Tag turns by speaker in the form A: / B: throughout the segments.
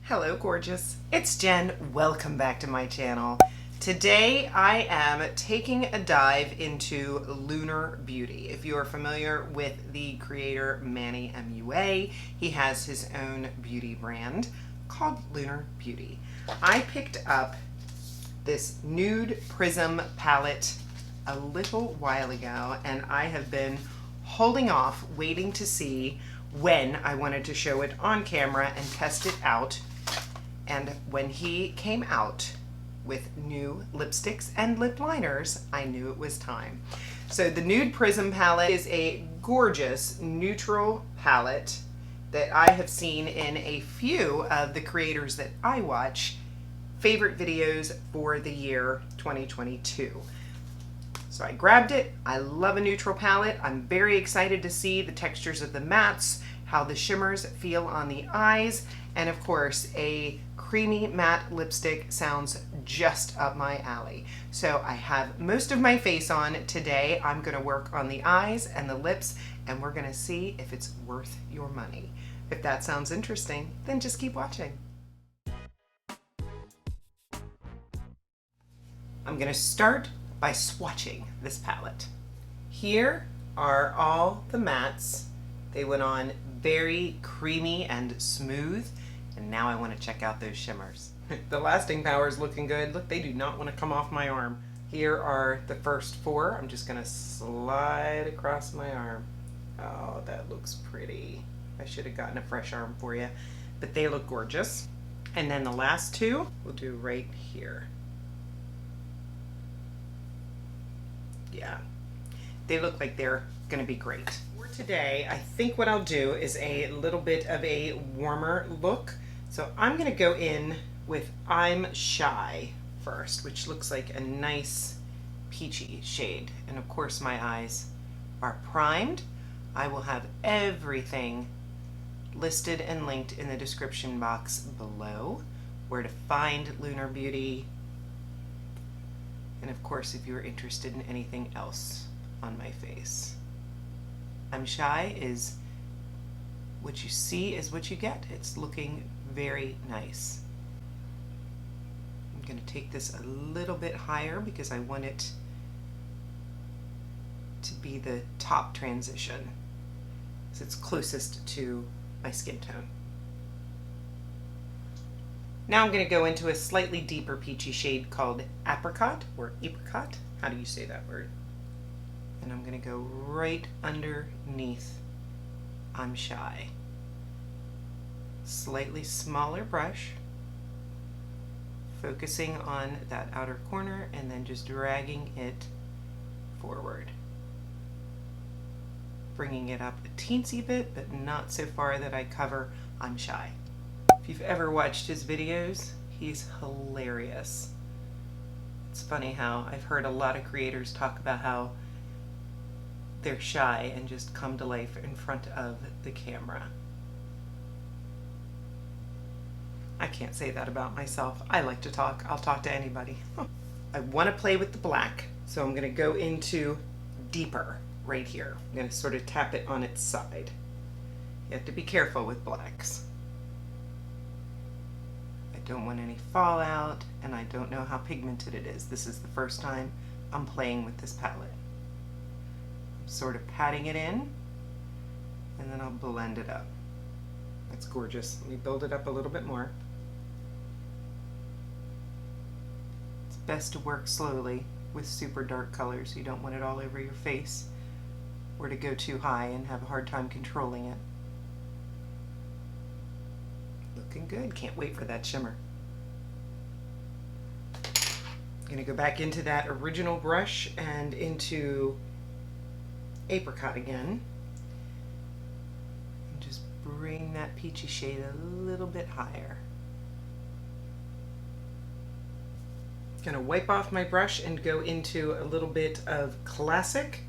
A: Hello gorgeous, it's Jen. Welcome back to my channel. Today I am taking a dive into Lunar Beauty. If you are familiar with the creator Manny MUA, he has his own beauty brand called Lunar Beauty. I picked up this Nude Prism palette a little while ago and I have been holding off waiting to see when I wanted to show it on camera and test it out. And when he came out with new lipsticks and lip liners, I knew it was time. So the Nude Prism palette is a gorgeous neutral palette that I have seen in a few of the creators that I watch favorite videos for the year 2022. So I grabbed it. I love a neutral palette. I'm very excited to see the textures of the mattes, how the shimmers feel on the eyes, and of course a creamy matte lipstick sounds just up my alley. So I have most of my face on today. I'm going to work on the eyes and the lips and we're going to see if it's worth your money. If that sounds interesting, then just keep watching. I'm going to start by swatching this palette. Here are all the mattes. They went on very creamy and smooth. And now I want to check out those shimmers. The lasting power is looking good. Look, they do not want to come off my arm. Here are the first four. I'm just going to slide across my arm. Oh, that looks pretty. I should have gotten a fresh arm for you, but they look gorgeous. And then the last two we'll do right here. Yeah, they look like they're going to be great. For today, I think what I'll do is a little bit of a warmer look. So I'm going to go in with I'm Shy first, which looks like a nice peachy shade. And of course my eyes are primed. I will have everything listed and linked in the description box below, where to find Lunar Beauty. And of course, if you're interested in anything else on my face. I'm Shy is what you see is what you get. It's looking very nice. I'm going to take this a little bit higher because I want it to be the top transition, so it's closest to my skin tone. Now I'm going to go into a slightly deeper peachy shade called Apricot or Apricot. How do you say that word? And I'm going to go right underneath I'm Shy. Slightly smaller brush, focusing on that outer corner and then just dragging it forward. Bringing it up a teensy bit, but not so far that I cover I'm Shy. If you've ever watched his videos, he's hilarious. It's funny how I've heard a lot of creators talk about how they're shy and just come to life in front of the camera. I can't say that about myself. I like to talk. I'll talk to anybody. I want to play with the black, so I'm going to go into deeper right here. I'm going to sort of tap it on its side. You have to be careful with blacks. I don't want any fallout, and I don't know how pigmented it is. This is the first time I'm playing with this palette. I'm sort of patting it in, and then I'll blend it up. That's gorgeous. Let me build it up a little bit more. It's best to work slowly with super dark colors. You don't want it all over your face or to go too high and have a hard time controlling it. Looking good. Can't wait for that shimmer. I'm going to go back into that original brush and into Apricot again. And just bring that peachy shade a little bit higher. I'm going to wipe off my brush and go into a little bit of Classic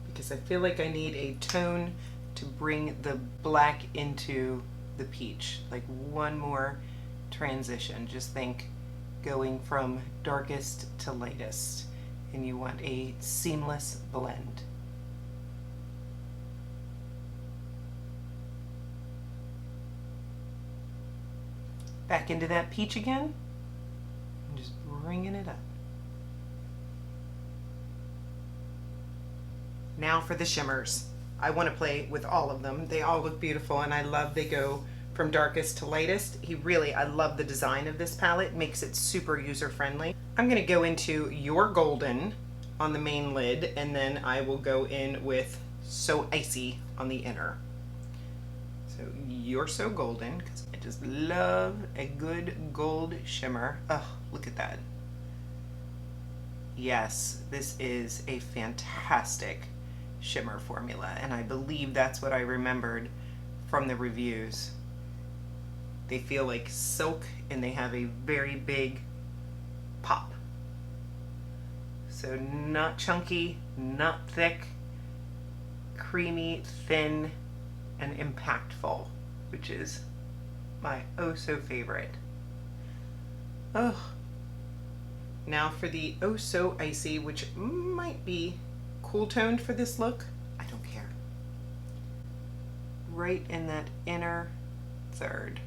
A: because I feel like I need a tone to bring the black into the peach, like one more transition. Just think going from darkest to lightest, and you want a seamless blend. back into that peach again and just bringing it up. Now for the shimmers. I want to play with all of them. They all look beautiful, and I love they go from darkest to lightest. I love the design of this palette. It makes it super user-friendly. I'm going to go into Your Golden on the main lid, and then I will go in with So Icy on the inner. So You're So Golden, because I just love a good gold shimmer. Oh, look at that. Yes, this is a fantastic shimmer formula, and I believe that's what I remembered from the reviews. They feel like silk, and they have a very big pop. So not chunky, not thick, creamy, thin, and impactful, which is my oh so favorite. Oh. Now for the Oh So Icy, which might be cool toned for this look. I don't care. Right in that inner third.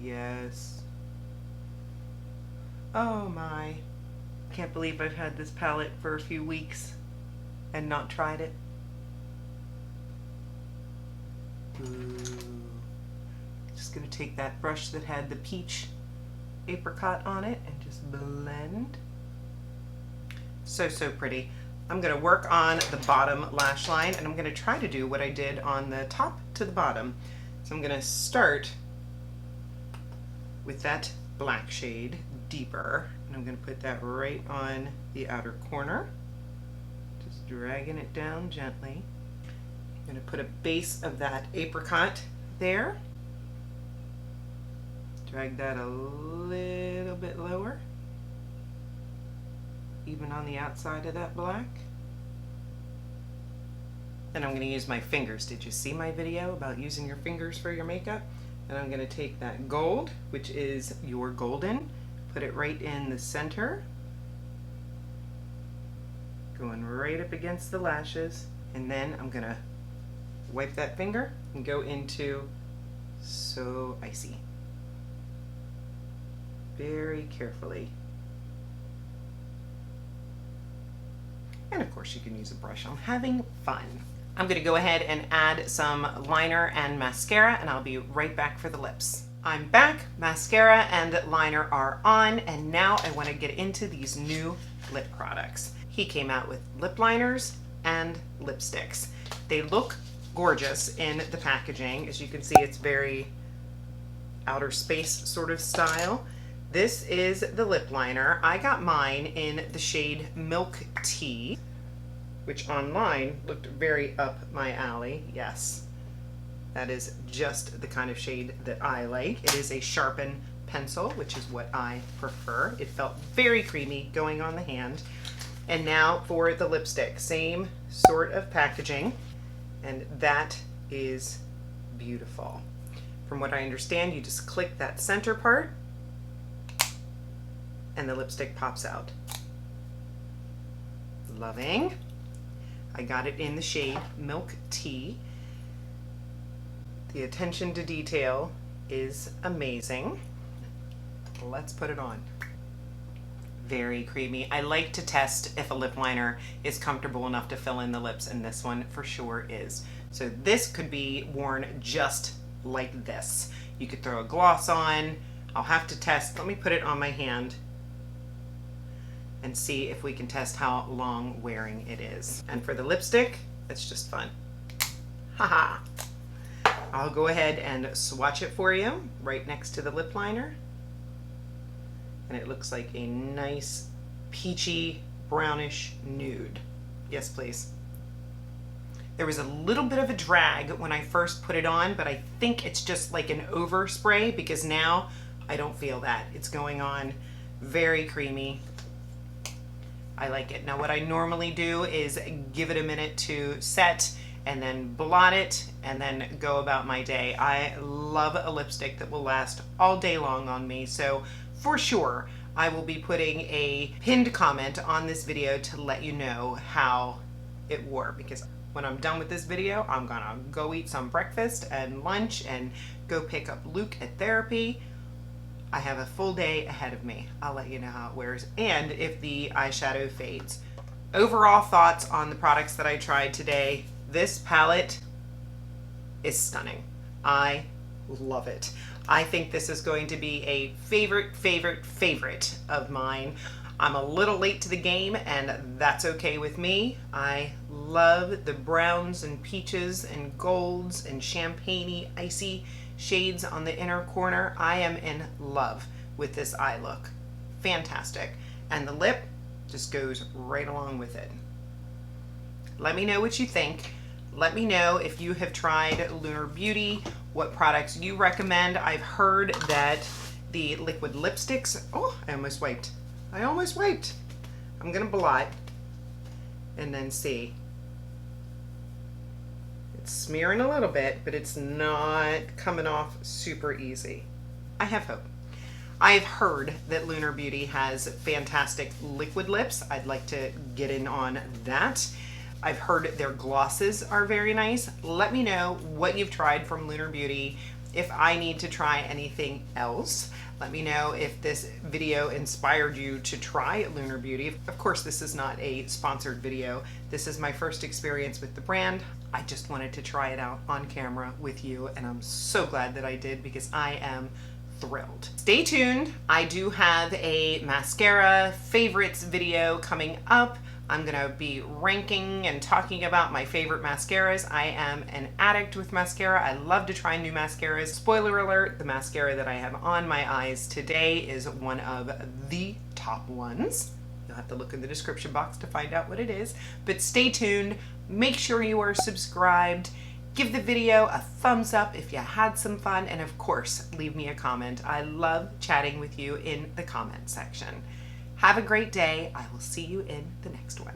A: Yes. Oh my. I can't believe I've had this palette for a few weeks and not tried it. Ooh. Just gonna take that brush that had the peach apricot on it and just blend. So pretty. I'm going to work on the bottom lash line, and I'm going to try to do what I did on the top to the bottom. So I'm going to start with that black shade deeper, and I'm going to put that right on the outer corner, just dragging it down gently. I'm going to put a base of that apricot there. Drag that a little bit lower, even on the outside of that black. Then I'm going to use my fingers. Did you see my video about using your fingers for your makeup? And I'm going to take that gold, which is Your Golden, put it right in the center, going right up against the lashes, and then I'm going to wipe that finger and go into So Icy. Very carefully. And of course you can use a brush. I'm having fun. I'm going to go ahead and add some liner and mascara, and I'll be right back for the lips. I'm back. Mascara and liner are on, and now I want to get into these new lip products. He came out with lip liners and lipsticks. They look gorgeous in the packaging. As you can see, it's very outer space sort of style. This is the lip liner. I got mine in the shade Milk Tea, which online looked very up my alley. Yes, that is just the kind of shade that I like. It is a sharpen pencil, which is what I prefer. It felt very creamy going on the hand. And now for the lipstick, same sort of packaging, and that is beautiful. From what I understand, you just click that center part and the lipstick pops out. Loving. I got it in the shade Milk Tea. The attention to detail is amazing. Let's put it on. Very creamy. I like to test if a lip liner is comfortable enough to fill in the lips, and this one for sure is. So this could be worn just like this. You could throw a gloss on. I'll have to test. Let me put it on my hand and see if we can test how long wearing it is. And for the lipstick, it's just fun. Haha. I'll go ahead and swatch it for you right next to the lip liner. And it looks like a nice peachy brownish nude. Yes, please. There was a little bit of a drag when I first put it on, but I think it's just like an overspray because now I don't feel that. It's going on very creamy. I like it. Now what I normally do is give it a minute to set and then blot it and then go about my day. I love a lipstick that will last all day long on me, so for sure I will be putting a pinned comment on this video to let you know how it wore, because when I'm done with this video, I'm gonna go eat some breakfast and lunch and go pick up Luke at therapy. I have a full day ahead of me. I'll let you know how it wears and if the eyeshadow fades. Overall thoughts on the products that I tried today. This palette is stunning. I love it. I think this is going to be a favorite of mine. I'm a little late to the game and that's okay with me. I love the browns and peaches and golds and champagne-y, icy shades on the inner corner. I am in love with this eye look. Fantastic. And the lip just goes right along with it. Let me know what you think. Let me know if you have tried Lunar Beauty, what products you recommend. I've heard that the liquid lipsticks, oh, I almost wiped. I'm gonna blot and then see. It's smearing a little bit, but it's not coming off super easy. I have hope. I've heard that Lunar Beauty has fantastic liquid lips. I'd like to get in on that. I've heard their glosses are very nice. Let me know what you've tried from Lunar Beauty. If I need to try anything else, let me know if this video inspired you to try Lunar Beauty. Of course, this is not a sponsored video. This is my first experience with the brand. I just wanted to try it out on camera with you, and I'm so glad that I did because I am thrilled. Stay tuned. I do have a mascara favorites video coming up. I'm gonna be ranking and talking about my favorite mascaras. I am an addict with mascara. I love to try new mascaras. Spoiler alert, the mascara that I have on my eyes today is one of the top ones. You'll have to look in the description box to find out what it is. But stay tuned. Make sure you are subscribed. Give the video a thumbs up if you had some fun. And of course, leave me a comment. I love chatting with you in the comment section. Have a great day. I will see you in the next one.